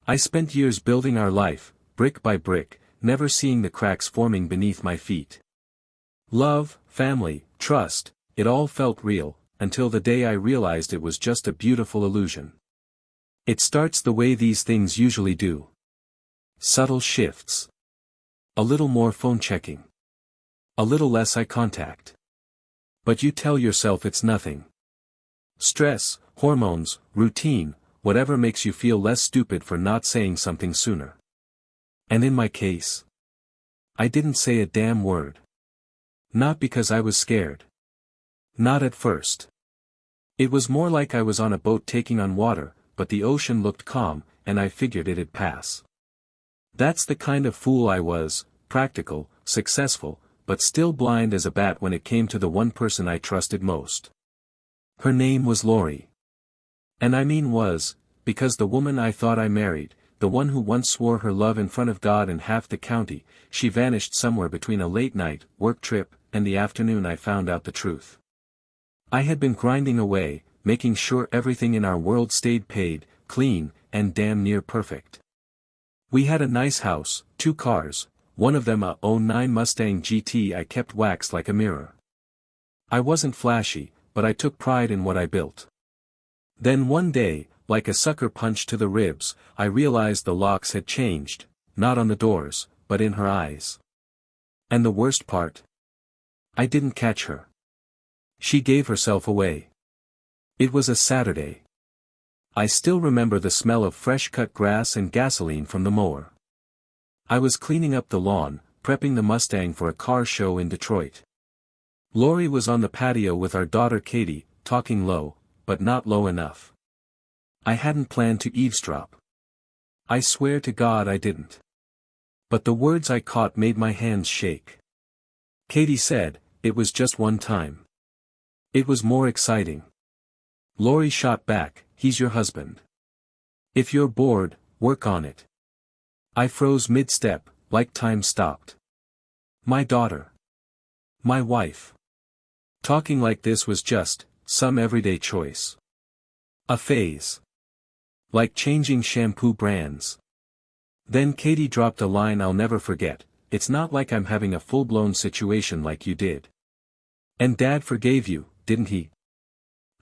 I spent years building our life, brick by brick, never seeing the cracks forming beneath my feet. Love, family, trust, it all felt real, until the day I realized it was just a beautiful illusion. It starts the way these things usually do. Subtle shifts. A little more phone checking. A little less eye contact. But you tell yourself it's nothing. Stress, hormones, routine, whatever makes you feel less stupid for not saying something sooner. And in my case, I didn't say a damn word. Not because I was scared. Not at first. It was more like I was on a boat taking on water, but the ocean looked calm, and I figured it'd pass. That's the kind of fool I was, practical, successful, but still blind as a bat when it came to the one person I trusted most. Her name was Lori. And I mean was, because the woman I thought I married, the one who once swore her love in front of God and half the county, she vanished somewhere between a late-night, work trip, and the afternoon I found out the truth. I had been grinding away, making sure everything in our world stayed paid, clean, and damn near perfect. We had a nice house, 2 cars, one of them a '09 Mustang GT I kept waxed like a mirror. I wasn't flashy, but I took pride in what I built. Then one day, like a sucker punch to the ribs, I realized the locks had changed, not on the doors, but in her eyes. And the worst part? I didn't catch her. She gave herself away. It was a Saturday. I still remember the smell of fresh-cut grass and gasoline from the mower. I was cleaning up the lawn, prepping the Mustang for a car show in Detroit. Lori was on the patio with our daughter Katie, talking low, but not low enough. I hadn't planned to eavesdrop. I swear to God I didn't. But the words I caught made my hands shake. Katie said, "It was just one time." It was more exciting. Lori shot back, "He's your husband. If you're bored, work on it." I froze mid-step, like time stopped. My daughter. My wife. Talking like this was just some everyday choice. A phase. Like changing shampoo brands. Then Katie dropped a line I'll never forget, "It's not like I'm having a full-blown situation like you did. And Dad forgave you, didn't he?"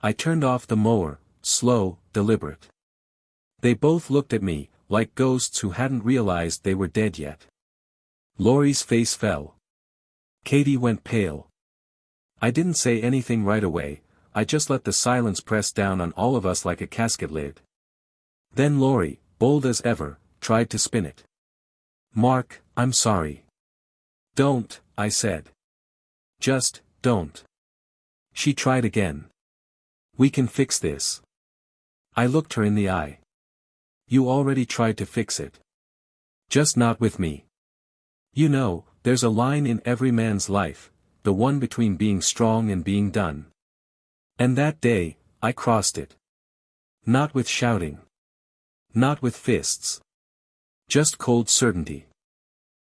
I turned off the mower, slow, deliberate. They both looked at me, like ghosts who hadn't realized they were dead yet. Lori's face fell. Katie went pale. I didn't say anything right away, I just let the silence press down on all of us like a casket lid. Then Lori, bold as ever, tried to spin it. "Mark, I'm sorry." "Don't," I said. "Just, don't." She tried again. "We can fix this." I looked her in the eye. "You already tried to fix it. Just not with me. You know, there's a line in every man's life, the one between being strong and being done. And that day, I crossed it. Not with shouting. Not with fists. Just cold certainty.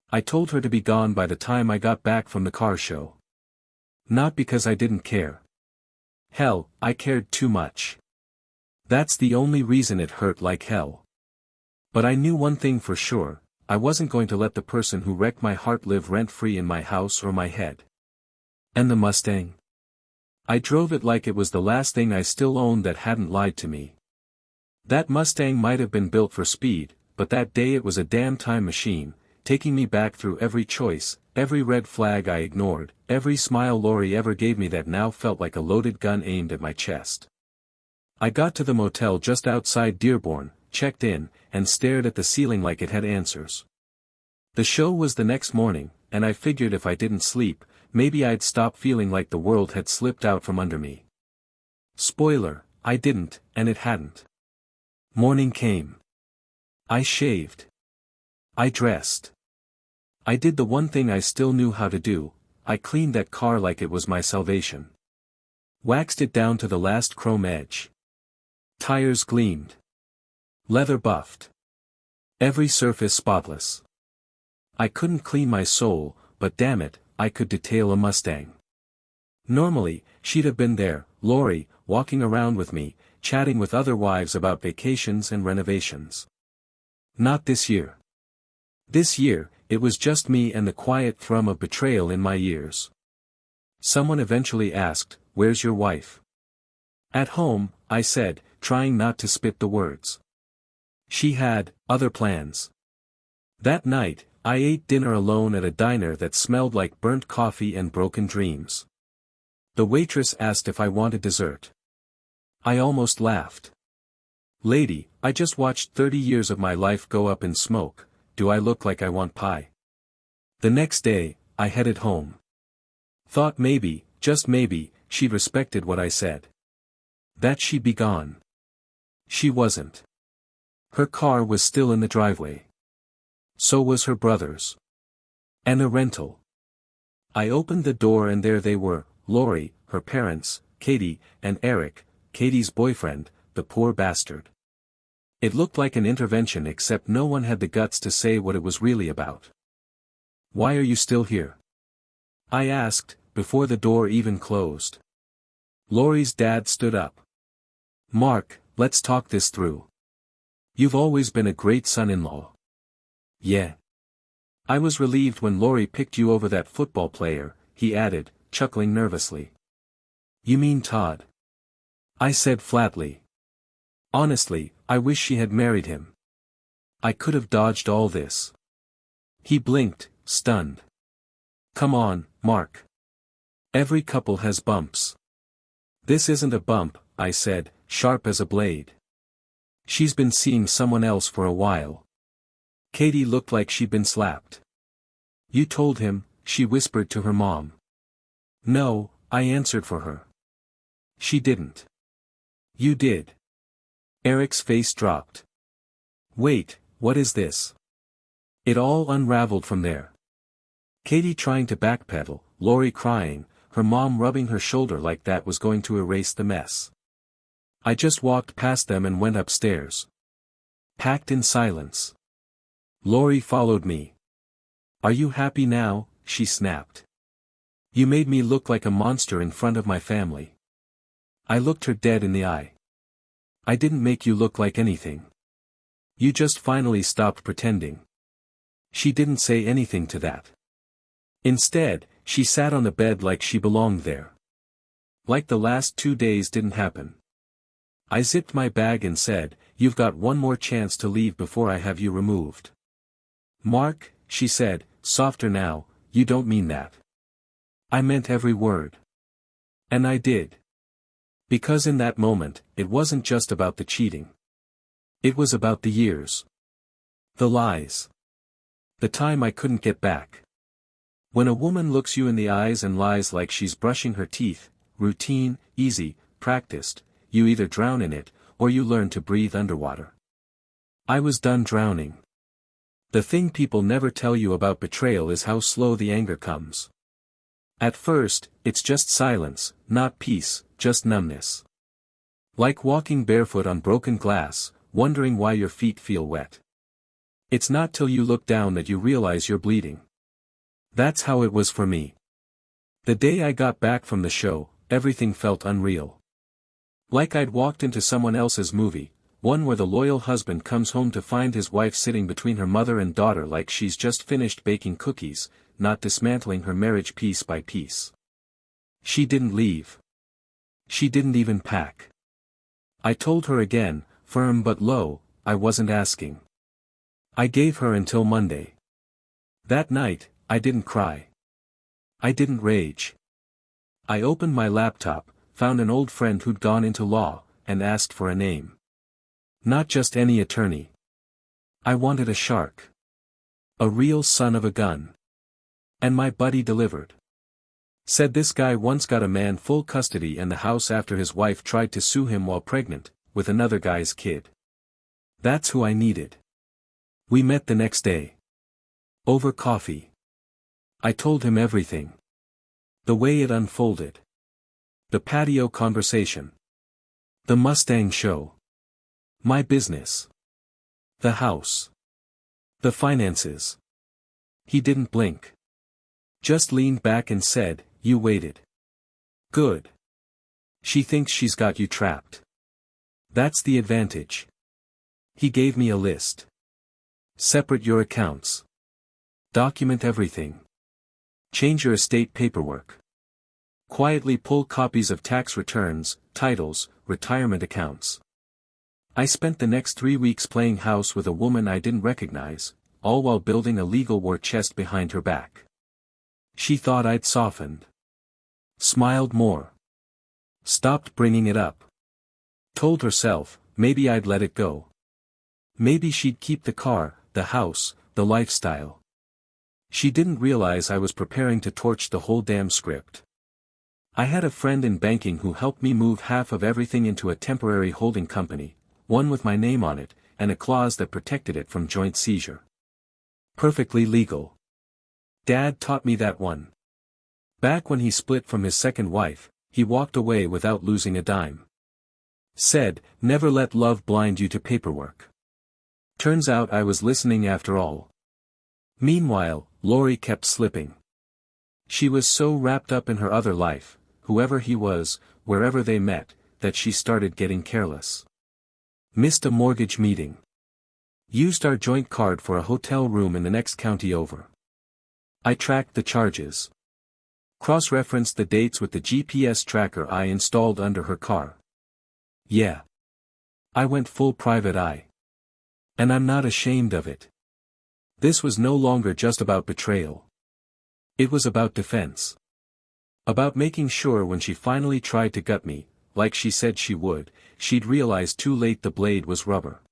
I told her to be gone by the time I got back from the car show. Not because I didn't care. Hell, I cared too much. That's the only reason it hurt like hell. But I knew one thing for sure, I wasn't going to let the person who wrecked my heart live rent-free in my house or my head. And the Mustang? I drove it like it was the last thing I still owned that hadn't lied to me. That Mustang might have been built for speed, but that day it was a damn time machine, taking me back through every choice, every red flag I ignored, every smile Lori ever gave me that now felt like a loaded gun aimed at my chest. I got to the motel just outside Dearborn, checked in, and stared at the ceiling like it had answers. The show was the next morning, and I figured if I didn't sleep, maybe I'd stop feeling like the world had slipped out from under me. Spoiler, I didn't, and it hadn't. Morning came. I shaved. I dressed. I did the one thing I still knew how to do, I cleaned that car like it was my salvation. Waxed it down to the last chrome edge. Tires gleamed. Leather buffed. Every surface spotless. I couldn't clean my soul, but damn it, I could detail a Mustang. Normally, she'd have been there, Lori, walking around with me, chatting with other wives about vacations and renovations. Not this year. This year, it was just me and the quiet thrum of betrayal in my ears. Someone eventually asked, "Where's your wife?" "At home," I said, trying not to spit the words. She had other plans. That night, I ate dinner alone at a diner that smelled like burnt coffee and broken dreams. The waitress asked if I wanted dessert. I almost laughed. "Lady, I just watched 30 years of my life go up in smoke, do I look like I want pie?" The next day, I headed home. Thought maybe, just maybe, she'd respected what I said. That she'd be gone. She wasn't. Her car was still in the driveway. So was her brother's. And a rental. I opened the door and there they were, Lori, her parents, Katie, and Eric, Katie's boyfriend, the poor bastard. It looked like an intervention except no one had the guts to say what it was really about. "Why are you still here?" I asked, before the door even closed. Lori's dad stood up. "Mark, let's talk this through. You've always been a great son-in-law." "Yeah." "I was relieved when Lori picked you over that football player," he added, chuckling nervously. "You mean Todd?" I said flatly. "Honestly, I wish she had married him. I could have dodged all this." He blinked, stunned. "Come on, Mark. Every couple has bumps." "This isn't a bump," I said, sharp as a blade. "She's been seeing someone else for a while." Katie looked like she'd been slapped. "You told him," she whispered to her mom. "No," I answered for her. "She didn't." "You did." Eric's face dropped. "Wait, what is this?" It all unraveled from there. Katie trying to backpedal, Lori crying, her mom rubbing her shoulder like that was going to erase the mess. I just walked past them and went upstairs. Packed in silence. Lori followed me. "Are you happy now?" she snapped. "You made me look like a monster in front of my family." I looked her dead in the eye. "I didn't make you look like anything. You just finally stopped pretending." She didn't say anything to that. Instead, she sat on the bed like she belonged there. Like the last 2 days didn't happen. I zipped my bag and said, "You've got one more chance to leave before I have you removed." "Mark," she said, softer now, "you don't mean that." I meant every word. And I did. Because in that moment, it wasn't just about the cheating. It was about the years. The lies. The time I couldn't get back. When a woman looks you in the eyes and lies like she's brushing her teeth, routine, easy, practiced, you either drown in it, or you learn to breathe underwater. I was done drowning. The thing people never tell you about betrayal is how slow the anger comes. At first, it's just silence, not peace, just numbness. Like walking barefoot on broken glass, wondering why your feet feel wet. It's not till you look down that you realize you're bleeding. That's how it was for me. The day I got back from the show, everything felt unreal. Like I'd walked into someone else's movie, one where the loyal husband comes home to find his wife sitting between her mother and daughter like she's just finished baking cookies, not dismantling her marriage piece by piece. She didn't leave. She didn't even pack. I told her again, firm but low, I wasn't asking. I gave her until Monday. That night, I didn't cry. I didn't rage. I opened my laptop, found an old friend who'd gone into law, and asked for a name. Not just any attorney. I wanted a shark. A real son of a gun. And my buddy delivered. Said this guy once got a man full custody and the house after his wife tried to sue him while pregnant, with another guy's kid. That's who I needed. We met the next day. Over coffee. I told him everything. The way it unfolded. The patio conversation. The Mustang show. My business. The house. The finances. He didn't blink. Just leaned back and said, "You waited. Good. She thinks she's got you trapped. That's the advantage." He gave me a list. Separate your accounts. Document everything. Change your estate paperwork. Quietly pull copies of tax returns, titles, retirement accounts. I spent the next 3 weeks playing house with a woman I didn't recognize, all while building a legal war chest behind her back. She thought I'd softened. Smiled more. Stopped bringing it up. Told herself, maybe I'd let it go. Maybe she'd keep the car, the house, the lifestyle. She didn't realize I was preparing to torch the whole damn script. I had a friend in banking who helped me move half of everything into a temporary holding company, one with my name on it, and a clause that protected it from joint seizure. Perfectly legal. Dad taught me that one. Back when he split from his second wife, he walked away without losing a dime. Said, never let love blind you to paperwork. Turns out I was listening after all. Meanwhile, Lori kept slipping. She was so wrapped up in her other life, whoever he was, wherever they met, that she started getting careless. Missed a mortgage meeting. Used our joint card for a hotel room in the next county over. I tracked the charges. Cross-referenced the dates with the GPS tracker I installed under her car. Yeah. I went full private eye. And I'm not ashamed of it. This was no longer just about betrayal. It was about defense. About making sure when she finally tried to gut me, like she said she would, she'd realize too late the blade was rubber.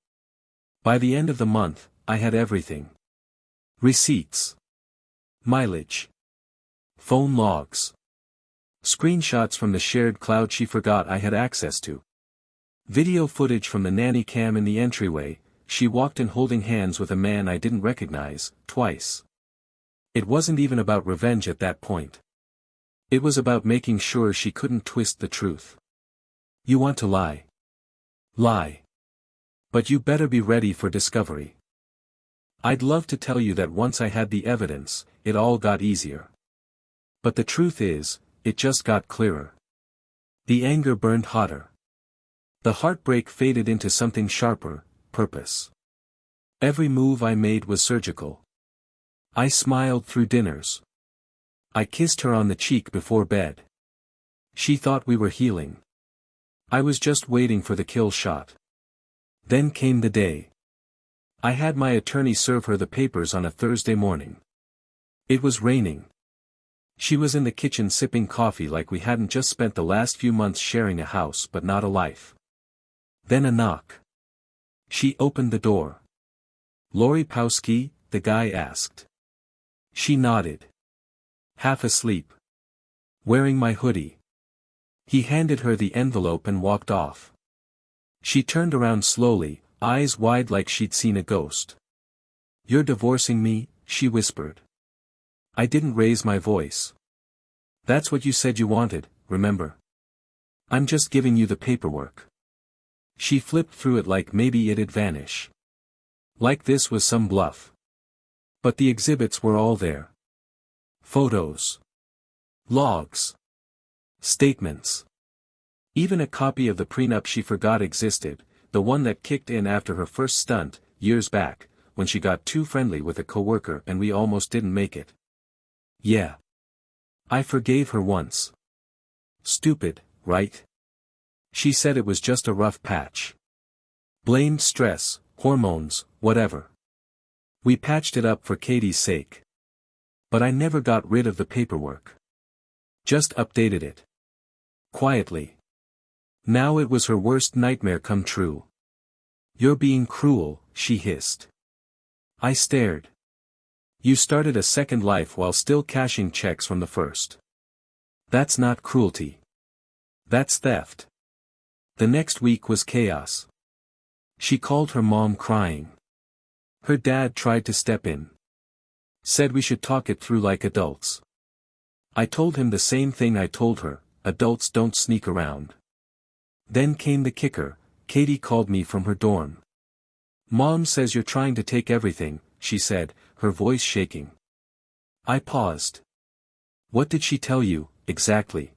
By the end of the month, I had everything. Receipts. Mileage. Phone logs. Screenshots from the shared cloud she forgot I had access to. Video footage from the nanny cam in the entryway. She walked in holding hands with a man I didn't recognize, twice. It wasn't even about revenge at that point. It was about making sure she couldn't twist the truth. You want to lie? Lie. But you better be ready for discovery. I'd love to tell you that once I had the evidence, it all got easier. But the truth is, it just got clearer. The anger burned hotter. The heartbreak faded into something sharper, purpose. Every move I made was surgical. I smiled through dinners. I kissed her on the cheek before bed. She thought we were healing. I was just waiting for the kill shot. Then came the day. I had my attorney serve her the papers on a Thursday morning. It was raining. She was in the kitchen sipping coffee like we hadn't just spent the last few months sharing a house but not a life. Then a knock. She opened the door. Lori Powski, the guy asked. She nodded. Half asleep. Wearing my hoodie. He handed her the envelope and walked off. She turned around slowly, eyes wide like she'd seen a ghost. You're divorcing me, she whispered. I didn't raise my voice. That's what you said you wanted, remember? I'm just giving you the paperwork. She flipped through it like maybe it'd vanish. Like this was some bluff. But the exhibits were all there. Photos. Logs. Statements. Even a copy of the prenup she forgot existed, the one that kicked in after her first stunt, years back, when she got too friendly with a coworker and we almost didn't make it. Yeah. I forgave her once. Stupid, right? She said it was just a rough patch. Blamed stress, hormones, whatever. We patched it up for Katie's sake. But I never got rid of the paperwork. Just updated it. Quietly. Now it was her worst nightmare come true. You're being cruel, she hissed. I stared. You started a second life while still cashing checks from the first. That's not cruelty. That's theft. The next week was chaos. She called her mom crying. Her dad tried to step in. Said we should talk it through like adults. I told him the same thing I told her, adults don't sneak around. Then came the kicker, Katie called me from her dorm. Mom says you're trying to take everything, she said, her voice shaking. I paused. What did she tell you, exactly?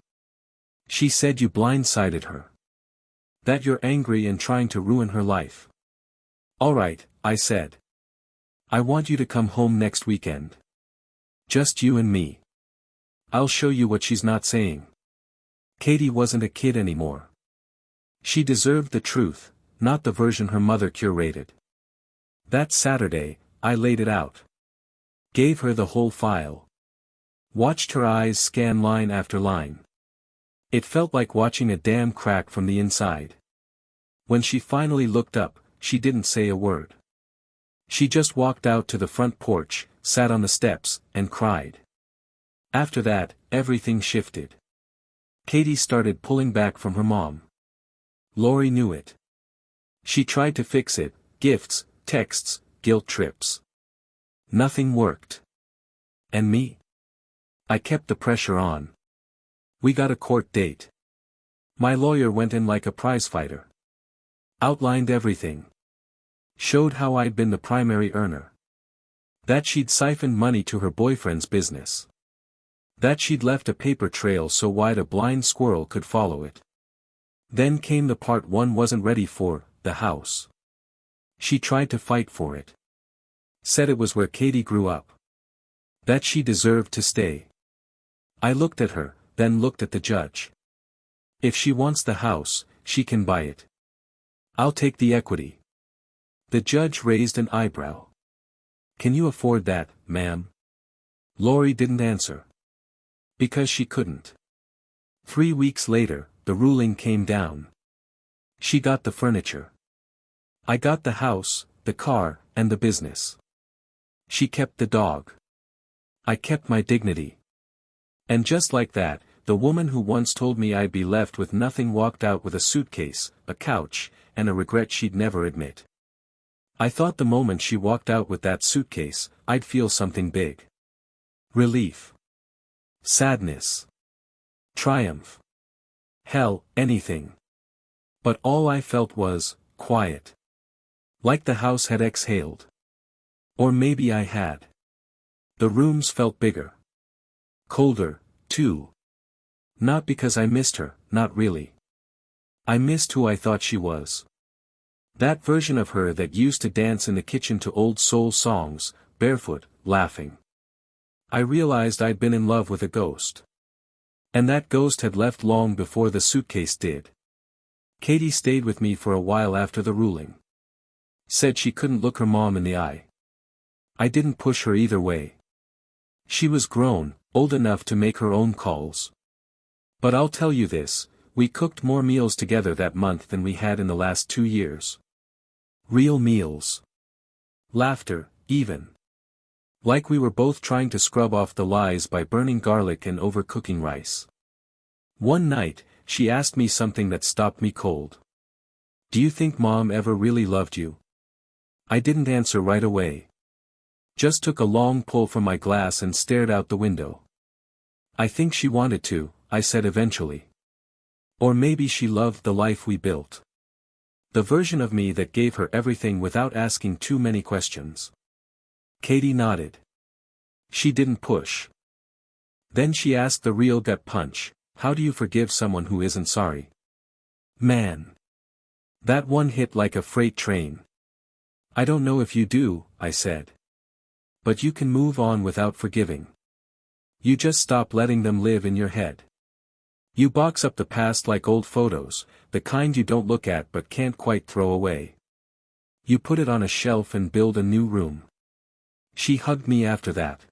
She said you blindsided her. That you're angry and trying to ruin her life. All right, I said. I want you to come home next weekend. Just you and me. I'll show you what she's not saying. Katie wasn't a kid anymore. She deserved the truth, not the version her mother curated. That Saturday, I laid it out. Gave her the whole file. Watched her eyes scan line after line. It felt like watching a dam crack from the inside. When she finally looked up, she didn't say a word. She just walked out to the front porch, sat on the steps, and cried. After that, everything shifted. Katie started pulling back from her mom. Lori knew it. She tried to fix it, gifts, texts, guilt trips. Nothing worked. And me? I kept the pressure on. We got a court date. My lawyer went in like a prizefighter. Outlined everything. Showed how I'd been the primary earner. That she'd siphoned money to her boyfriend's business. That she'd left a paper trail so wide a blind squirrel could follow it. Then came the part one wasn't ready for, the house. She tried to fight for it. Said it was where Katie grew up. That she deserved to stay. I looked at her, then looked at the judge. If she wants the house, she can buy it. I'll take the equity. The judge raised an eyebrow. Can you afford that, ma'am? Lori didn't answer. Because she couldn't. 3 weeks later, the ruling came down. She got the furniture. I got the house, the car, and the business. She kept the dog. I kept my dignity. And just like that, the woman who once told me I'd be left with nothing walked out with a suitcase, a couch, and a regret she'd never admit. I thought the moment she walked out with that suitcase, I'd feel something big. Relief. Sadness. Triumph. Hell, anything. But all I felt was, quiet. Like the house had exhaled. Or maybe I had. The rooms felt bigger. Colder, too. Not because I missed her, not really. I missed who I thought she was. That version of her that used to dance in the kitchen to old soul songs, barefoot, laughing. I realized I'd been in love with a ghost. And that ghost had left long before the suitcase did. Katie stayed with me for a while after the ruling. Said she couldn't look her mom in the eye. I didn't push her either way. She was grown, old enough to make her own calls. But I'll tell you this, we cooked more meals together that month than we had in the last 2 years. Real meals. Laughter, even. Like we were both trying to scrub off the lies by burning garlic and overcooking rice. One night, she asked me something that stopped me cold. Do you think Mom ever really loved you? I didn't answer right away. Just took a long pull from my glass and stared out the window. I think she wanted to, I said eventually. Or maybe she loved the life we built. The version of me that gave her everything without asking too many questions. Katie nodded. She didn't push. Then she asked the real gut punch, how do you forgive someone who isn't sorry? Man. That one hit like a freight train. I don't know if you do, I said. But you can move on without forgiving. You just stop letting them live in your head. You box up the past like old photos, the kind you don't look at but can't quite throw away. You put it on a shelf and build a new room. She hugged me after that.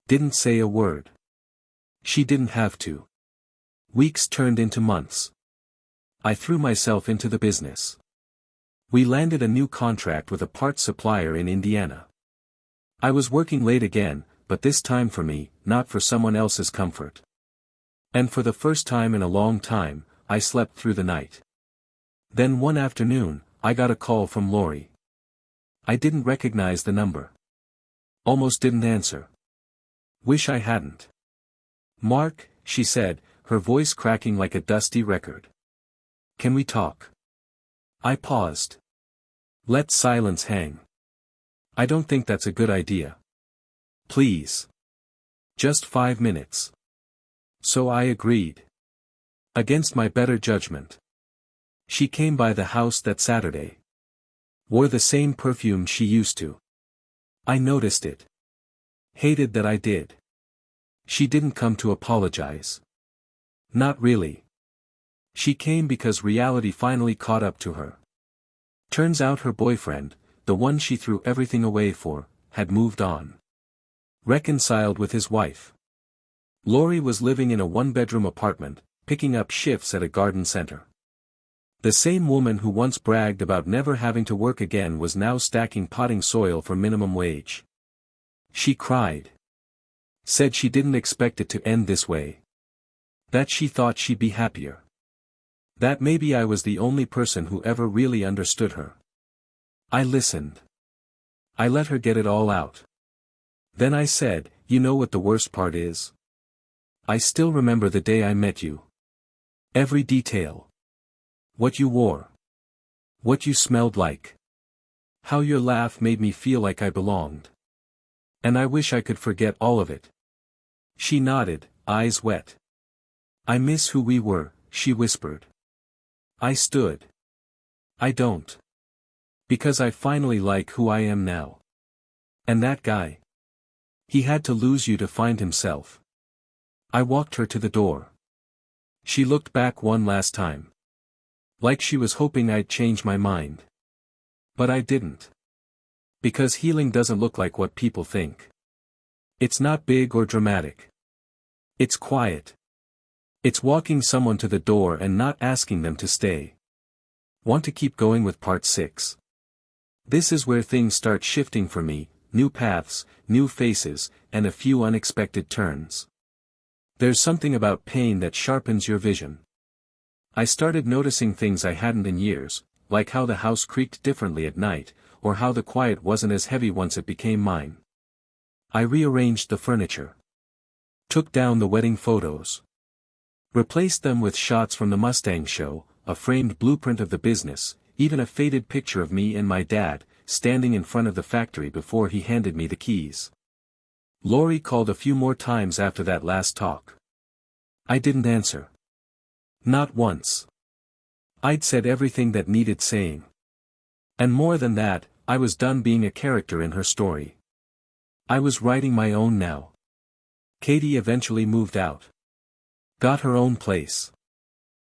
Didn't say a word. She didn't have to. Weeks turned into months. I threw myself into the business. We landed a new contract with a parts supplier in Indiana. I was working late again, but this time for me, not for someone else's comfort. And for the first time in a long time, I slept through the night. Then one afternoon, I got a call from Lori. I didn't recognize the number. Almost didn't answer. Wish I hadn't. Mark, she said, her voice cracking like a dusty record. Can we talk? I paused. Let silence hang. I don't think that's a good idea. Please. Just 5 minutes. So I agreed. Against my better judgment. She came by the house that Saturday. Wore the same perfume she used to. I noticed it. Hated that I did. She didn't come to apologize. Not really. She came because reality finally caught up to her. Turns out her boyfriend, the one she threw everything away for, had moved on. Reconciled with his wife. Lori was living in a one-bedroom apartment, picking up shifts at a garden center. The same woman who once bragged about never having to work again was now stacking potting soil for minimum wage. She cried. Said she didn't expect it to end this way. That she thought she'd be happier. That maybe I was the only person who ever really understood her. I listened. I let her get it all out. Then I said, you know what the worst part is? I still remember the day I met you. Every detail. What you wore. What you smelled like. How your laugh made me feel like I belonged. And I wish I could forget all of it. She nodded, eyes wet. I miss who we were, she whispered. I stood. I don't. Because I finally like who I am now. And that guy. He had to lose you to find himself. I walked her to the door. She looked back one last time. Like she was hoping I'd change my mind. But I didn't. Because healing doesn't look like what people think. It's not big or dramatic. It's quiet. It's walking someone to the door and not asking them to stay. Want to keep going with part 6? This is where things start shifting for me, new paths, new faces, and a few unexpected turns. There's something about pain that sharpens your vision. I started noticing things I hadn't in years, like how the house creaked differently at night, or how the quiet wasn't as heavy once it became mine. I rearranged the furniture. Took down the wedding photos. Replaced them with shots from the Mustang show, a framed blueprint of the business, even a faded picture of me and my dad, standing in front of the factory before he handed me the keys. Lori called a few more times after that last talk. I didn't answer. Not once. I'd said everything that needed saying. And more than that, I was done being a character in her story. I was writing my own now. Katie eventually moved out. Got her own place.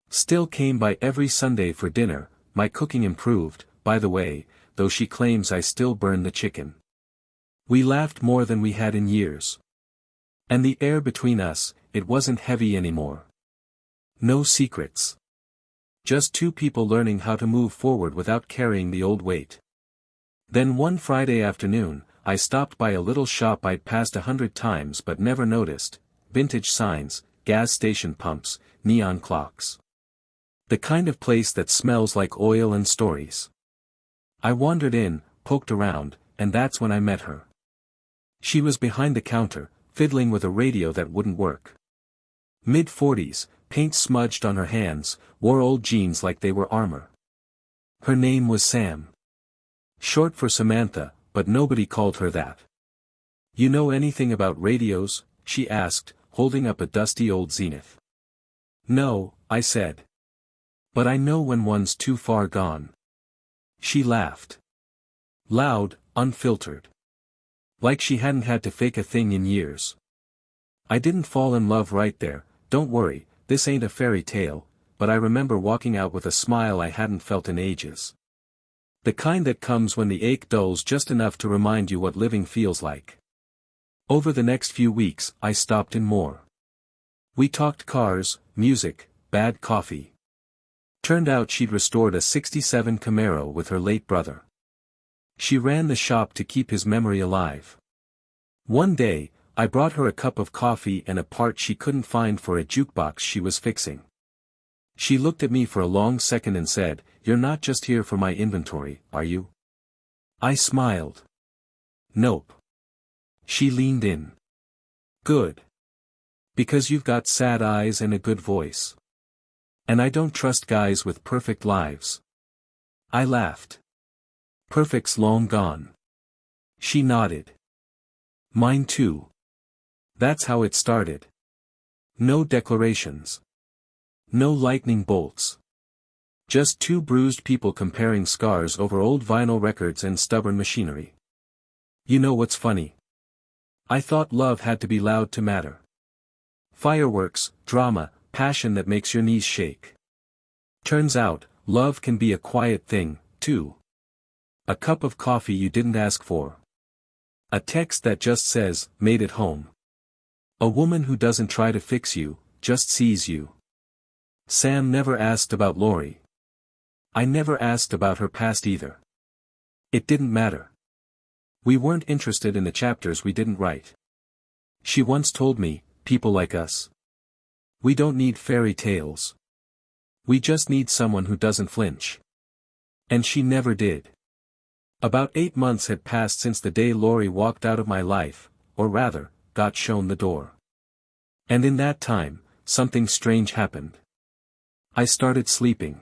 Still came by every Sunday for dinner. My cooking improved, by the way, though she claims I still burn the chicken. We laughed more than we had in years. And the air between us, it wasn't heavy anymore. No secrets. Just two people learning how to move forward without carrying the old weight. Then one Friday afternoon, I stopped by a little shop I'd passed 100 times but never noticed, vintage signs, gas station pumps, neon clocks. The kind of place that smells like oil and stories. I wandered in, poked around, and that's when I met her. She was behind the counter, fiddling with a radio that wouldn't work. Mid-40s, paint smudged on her hands, wore old jeans like they were armor. Her name was Sam. Short for Samantha, but nobody called her that. You know anything about radios? She asked, holding up a dusty old Zenith. No, I said. But I know when one's too far gone. She laughed. Loud, unfiltered. Like she hadn't had to fake a thing in years. I didn't fall in love right there, don't worry, this ain't a fairy tale, but I remember walking out with a smile I hadn't felt in ages. The kind that comes when the ache dulls just enough to remind you what living feels like. Over the next few weeks, I stopped in more. We talked cars, music, bad coffee. Turned out she'd restored a '67 Camaro with her late brother. She ran the shop to keep his memory alive. One day, I brought her a cup of coffee and a part she couldn't find for a jukebox she was fixing. She looked at me for a long second and said, "You're not just here for my inventory, are you?" I smiled. Nope. She leaned in. Good. Because you've got sad eyes and a good voice. And I don't trust guys with perfect lives. I laughed. Perfect's long gone. She nodded. Mine too. That's how it started. No declarations. No lightning bolts. Just two bruised people comparing scars over old vinyl records and stubborn machinery. You know what's funny? I thought love had to be loud to matter. Fireworks, drama, passion that makes your knees shake. Turns out, love can be a quiet thing, too. A cup of coffee you didn't ask for. A text that just says, made it home. A woman who doesn't try to fix you, just sees you. Sam never asked about Lori. I never asked about her past either. It didn't matter. We weren't interested in the chapters we didn't write. She once told me, people like us. We don't need fairy tales. We just need someone who doesn't flinch. And she never did. About 8 months had passed since the day Lori walked out of my life, or rather, got shown the door. And in that time, something strange happened. I started sleeping.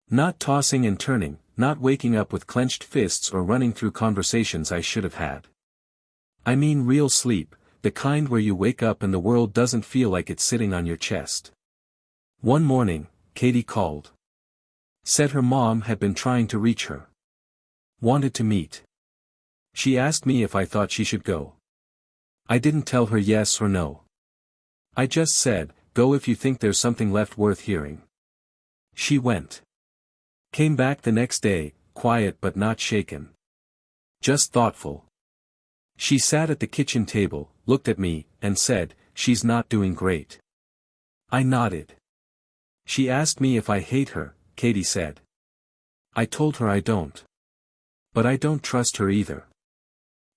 Not tossing and turning, not waking up with clenched fists or running through conversations I should have had. I mean real sleep, the kind where you wake up and the world doesn't feel like it's sitting on your chest. One morning, Katie called. Said her mom had been trying to reach her. Wanted to meet. She asked me if I thought she should go. I didn't tell her yes or no. I just said, go if you think there's something left worth hearing. She went. Came back the next day, quiet but not shaken. Just thoughtful. She sat at the kitchen table, looked at me, and said, she's not doing great. I nodded. She asked me if I hate her, Katie said. I told her I don't. But I don't trust her either.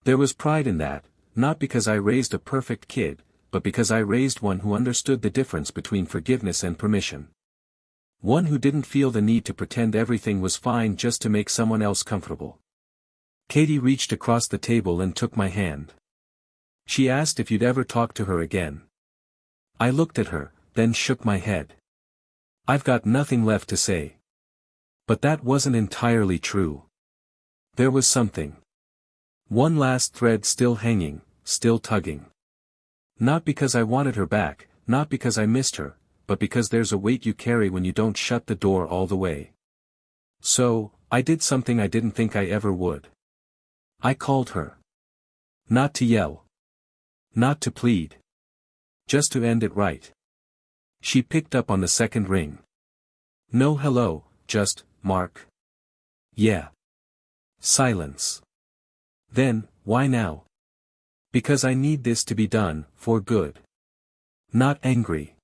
There was pride in that, not because I raised a perfect kid, but because I raised one who understood the difference between forgiveness and permission. One who didn't feel the need to pretend everything was fine just to make someone else comfortable. Katie reached across the table and took my hand. She asked if you'd ever talk to her again. I looked at her, then shook my head. I've got nothing left to say. But that wasn't entirely true. There was something. One last thread still hanging, still tugging. Not because I wanted her back, not because I missed her, but because there's a weight you carry when you don't shut the door all the way. So, I did something I didn't think I ever would. I called her. Not to yell. Not to plead. Just to end it right. She picked up on the second ring. No hello, just, Mark. Yeah. Silence. Then, why now? Because I need this to be done, for good. Not angry.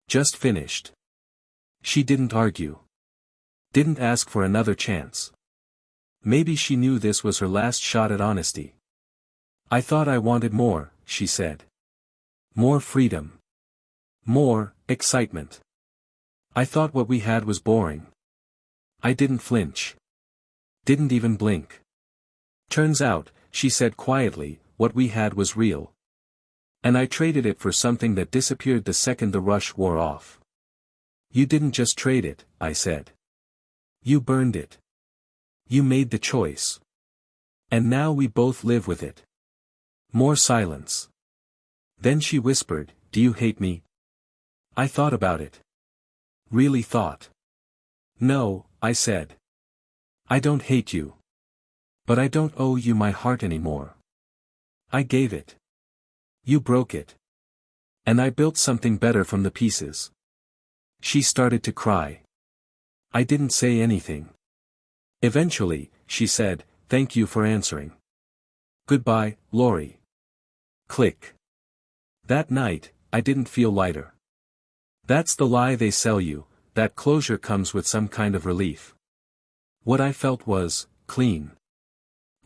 Just finished. She didn't argue. Didn't ask for another chance. Maybe she knew this was her last shot at honesty. I thought I wanted more, she said. More freedom. More excitement. I thought what we had was boring. I didn't flinch. Didn't even blink. Turns out, she said quietly, what we had was real. And I traded it for something that disappeared the second the rush wore off. You didn't just trade it, I said. You burned it. You made the choice. And now we both live with it. More silence. Then she whispered, do you hate me? I thought about it. Really thought. No, I said. I don't hate you. But I don't owe you my heart anymore. I gave it. You broke it. And I built something better from the pieces. She started to cry. I didn't say anything. Eventually, she said, thank you for answering. Goodbye, Lori. Click. That night, I didn't feel lighter. That's the lie they sell you, that closure comes with some kind of relief. What I felt was, clean.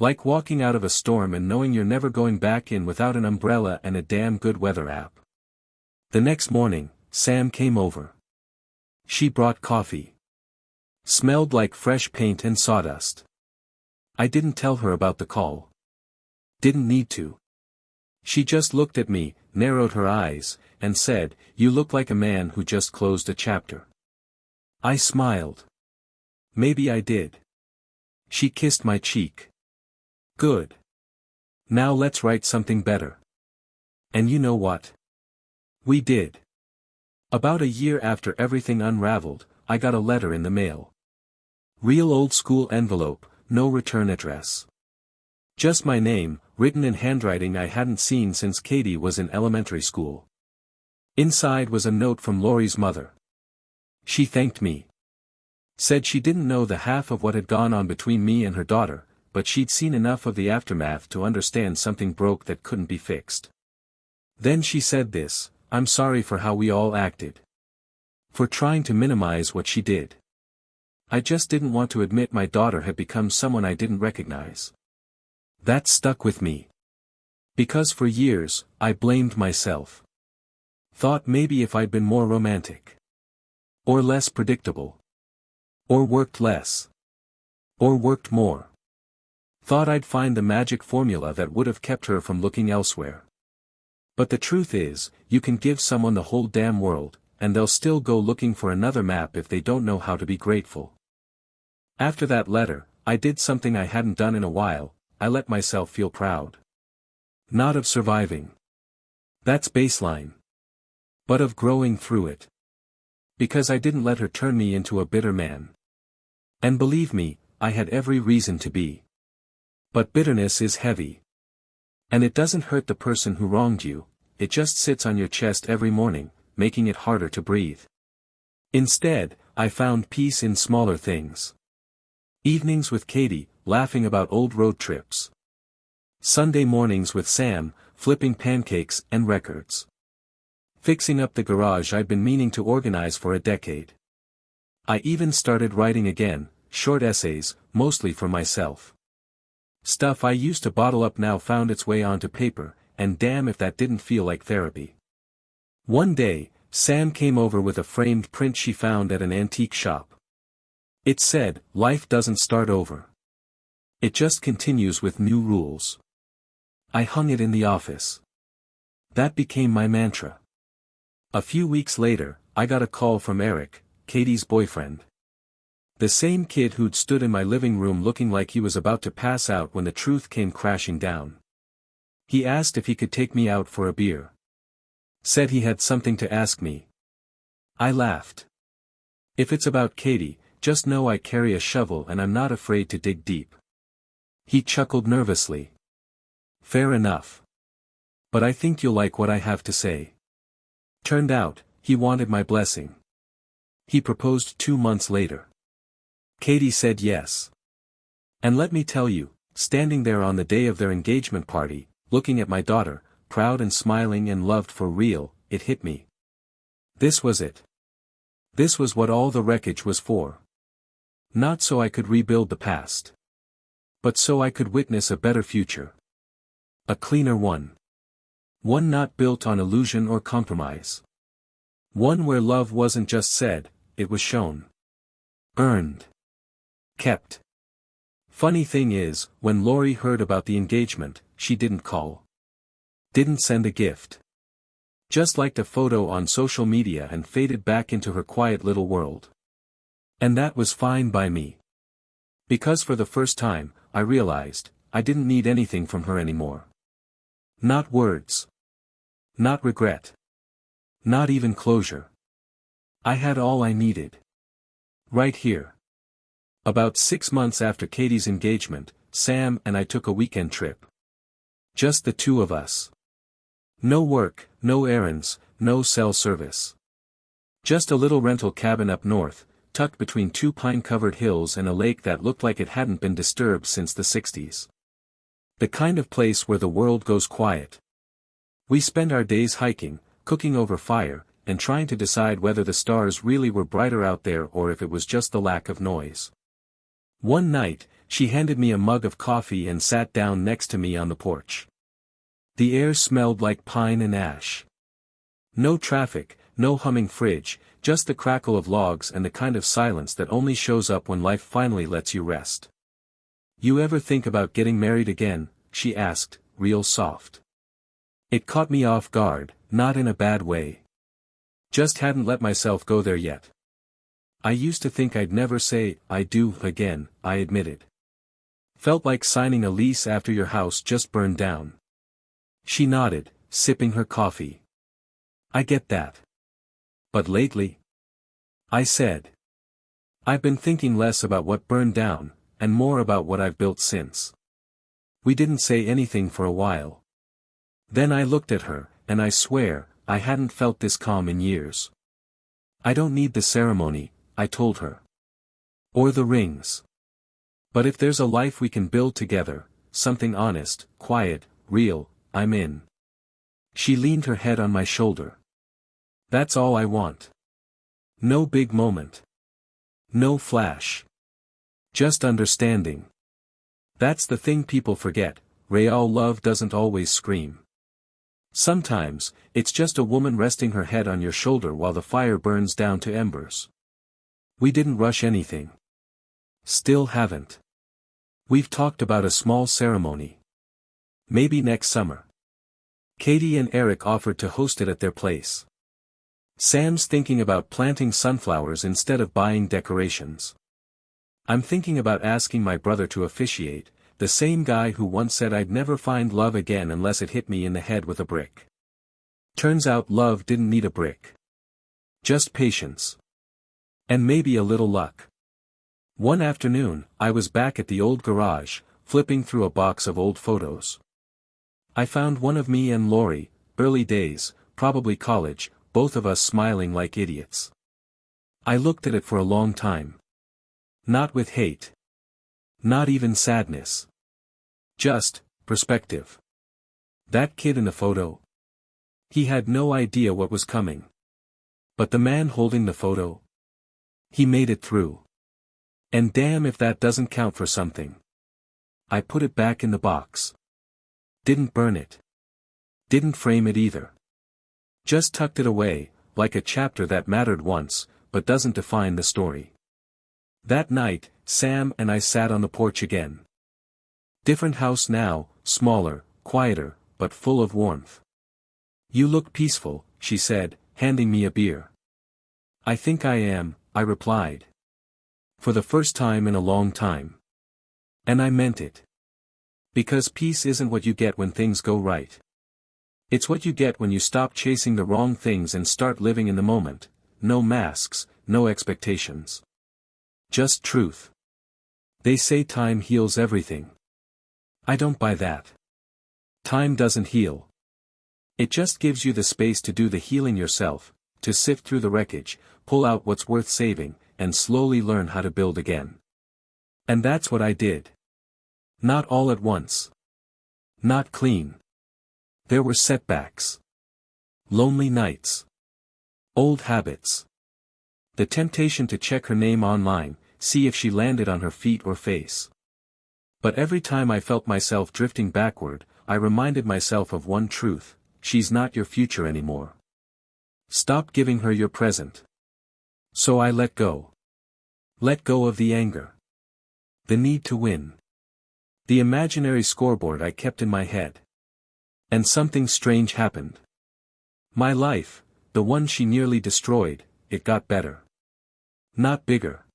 Like walking out of a storm and knowing you're never going back in without an umbrella and a damn good weather app. The next morning, Sam came over. She brought coffee. Smelled like fresh paint and sawdust. I didn't tell her about the call. Didn't need to. She just looked at me, narrowed her eyes, and said, you look like a man who just closed a chapter. I smiled. Maybe I did. She kissed my cheek. Good. Now let's write something better. And you know what? We did. About a year after everything unraveled, I got a letter in the mail. Real old school envelope, no return address. Just my name, written in handwriting I hadn't seen since Katie was in elementary school. Inside was a note from Laurie's mother. She thanked me. Said she didn't know the half of what had gone on between me and her daughter, but she'd seen enough of the aftermath to understand something broke that couldn't be fixed. Then she said this: "I'm sorry for how we all acted. For trying to minimize what she did. I just didn't want to admit my daughter had become someone I didn't recognize." That stuck with me. Because for years, I blamed myself. Thought maybe if I'd been more romantic. Or less predictable. Or worked less. Or worked more. Thought I'd find the magic formula that would have kept her from looking elsewhere. But the truth is, you can give someone the whole damn world, and they'll still go looking for another map if they don't know how to be grateful. After that letter, I did something I hadn't done in a while. I let myself feel proud. Not of surviving. That's baseline. But of growing through it. Because I didn't let her turn me into a bitter man. And believe me, I had every reason to be. But bitterness is heavy. And it doesn't hurt the person who wronged you, it just sits on your chest every morning, making it harder to breathe. Instead, I found peace in smaller things. Evenings with Katie, laughing about old road trips. Sunday mornings with Sam, flipping pancakes and records. Fixing up the garage I'd been meaning to organize for a decade. I even started writing again, short essays, mostly for myself. Stuff I used to bottle up now found its way onto paper, and damn if that didn't feel like therapy. One day, Sam came over with a framed print she found at an antique shop. It said, "Life doesn't start over. It just continues with new rules." I hung it in the office. That became my mantra. A few weeks later, I got a call from Eric, Katie's boyfriend. The same kid who'd stood in my living room looking like he was about to pass out when the truth came crashing down. He asked if he could take me out for a beer. Said he had something to ask me. I laughed. "If it's about Katie, just know I carry a shovel and I'm not afraid to dig deep." He chuckled nervously. "Fair enough. But I think you'll like what I have to say." Turned out, he wanted my blessing. He proposed 2 months later. Katie said yes. And let me tell you, standing there on the day of their engagement party, looking at my daughter, proud and smiling and loved for real, it hit me. This was it. This was what all the wreckage was for. Not so I could rebuild the past. But so I could witness a better future. A cleaner one. One not built on illusion or compromise. One where love wasn't just said, it was shown. Earned. Kept. Funny thing is, when Laurie heard about the engagement, she didn't call. Didn't send a gift. Just liked a photo on social media and faded back into her quiet little world. And that was fine by me. Because for the first time, I realized, I didn't need anything from her anymore. Not words. Not regret. Not even closure. I had all I needed. Right here. About 6 months after Katie's engagement, Sam and I took a weekend trip. Just the two of us. No work, no errands, no cell service. Just a little rental cabin up north, tucked between 2 pine-covered hills and a lake that looked like it hadn't been disturbed since the 60s. The kind of place where the world goes quiet. We spend our days hiking, cooking over fire, and trying to decide whether the stars really were brighter out there or if it was just the lack of noise. One night, she handed me a mug of coffee and sat down next to me on the porch. The air smelled like pine and ash. No traffic, no humming fridge, just the crackle of logs and the kind of silence that only shows up when life finally lets you rest. "You ever think about getting married again?" she asked, real soft. It caught me off guard, not in a bad way. Just hadn't let myself go there yet. I used to think I'd never say, "I do," again, I admitted. Felt like signing a lease after your house just burned down. She nodded, sipping her coffee. "I get that. But lately?" I said. "I've been thinking less about what burned down, and more about what I've built since." We didn't say anything for a while. Then I looked at her, and I swear, I hadn't felt this calm in years. I don't need the ceremony, I told her. Or the rings. But if there's a life we can build together, something honest, quiet, real, I'm in. She leaned her head on my shoulder. That's all I want. No big moment. No flash. Just understanding. That's the thing people forget, real love doesn't always scream. Sometimes, it's just a woman resting her head on your shoulder while the fire burns down to embers. We didn't rush anything. Still haven't. We've talked about a small ceremony. Maybe next summer. Katie and Eric offered to host it at their place. Sam's thinking about planting sunflowers instead of buying decorations. I'm thinking about asking my brother to officiate, the same guy who once said I'd never find love again unless it hit me in the head with a brick. Turns out love didn't need a brick. Just patience. And maybe a little luck. One afternoon, I was back at the old garage, flipping through a box of old photos. I found one of me and Lori, early days, probably college, both of us smiling like idiots. I looked at it for a long time. Not with hate. Not even sadness. Just, perspective. That kid in the photo? He had no idea what was coming. But the man holding the photo? He made it through. And damn if that doesn't count for something. I put it back in the box. Didn't burn it. Didn't frame it either. Just tucked it away, like a chapter that mattered once, but doesn't define the story. That night, Sam and I sat on the porch again. Different house now, smaller, quieter, but full of warmth. You look peaceful, she said, handing me a beer. I think I am, I replied. For the first time in a long time. And I meant it. Because peace isn't what you get when things go right. It's what you get when you stop chasing the wrong things and start living in the moment, no masks, no expectations. Just truth. They say time heals everything. I don't buy that. Time doesn't heal. It just gives you the space to do the healing yourself, to sift through the wreckage, pull out what's worth saving, and slowly learn how to build again. And that's what I did. Not all at once. Not clean. There were setbacks. Lonely nights. Old habits. The temptation to check her name online, see if she landed on her feet or face. But every time I felt myself drifting backward, I reminded myself of one truth: she's not your future anymore. Stop giving her your present. So I let go. Let go of the anger. The need to win. The imaginary scoreboard I kept in my head. And something strange happened. My life, the one she nearly destroyed, it got better. Not bigger.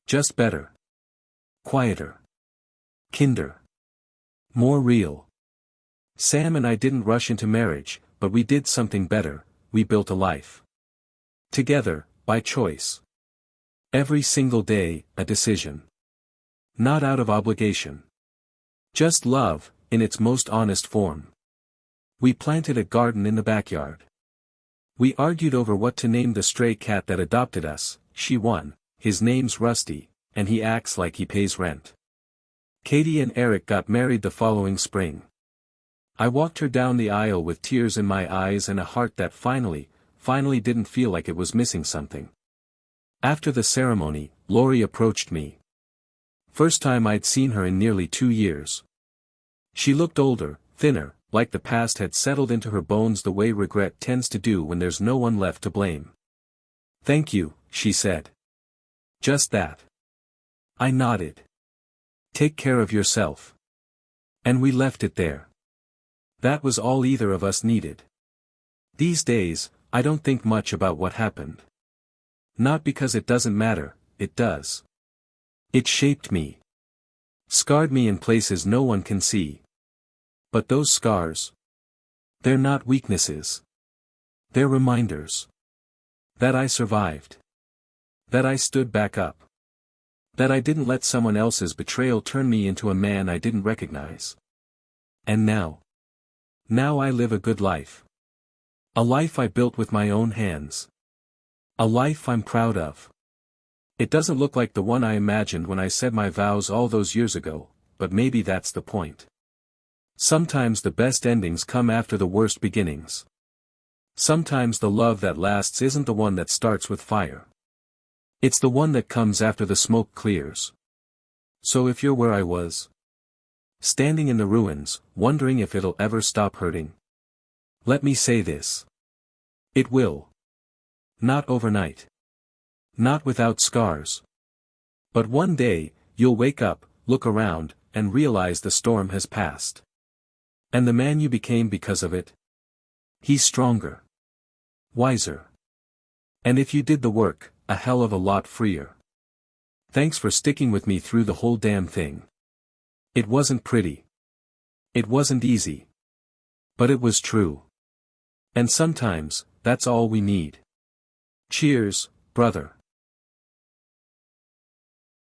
Just better. Quieter. Kinder. More real. Sam and I didn't rush into marriage, but we did something better, we built a life. Together, by choice. Every single day, a decision. Not out of obligation. Just love, in its most honest form. We planted a garden in the backyard. We argued over what to name the stray cat that adopted us. She won. His name's Rusty, and he acts like he pays rent. Katie and Eric got married the following spring. I walked her down the aisle with tears in my eyes and a heart that finally didn't feel like it was missing something. After the ceremony, Lori approached me. First time I'd seen her in nearly 2 years. She looked older, thinner, like the past had settled into her bones the way regret tends to do when there's no one left to blame. Thank you, she said. Just that. I nodded. Take care of yourself. And we left it there. That was all either of us needed. These days, I don't think much about what happened. Not because it doesn't matter, it does. It shaped me. Scarred me in places no one can see. But those scars, they're not weaknesses. They're reminders. That I survived. That I stood back up. That I didn't let someone else's betrayal turn me into a man I didn't recognize. And now? Now I live a good life. A life I built with my own hands. A life I'm proud of. It doesn't look like the one I imagined when I said my vows all those years ago, but maybe that's the point. Sometimes the best endings come after the worst beginnings. Sometimes the love that lasts isn't the one that starts with fire. It's the one that comes after the smoke clears. So if you're where I was, standing in the ruins, wondering if it'll ever stop hurting, let me say this. It will. Not overnight. Not without scars. But one day, you'll wake up, look around, and realize the storm has passed. And the man you became because of it? He's stronger. Wiser. And if you did the work, a hell of a lot freer. Thanks for sticking with me through the whole damn thing. It wasn't pretty. It wasn't easy. But it was true. And sometimes, that's all we need. Cheers, brother.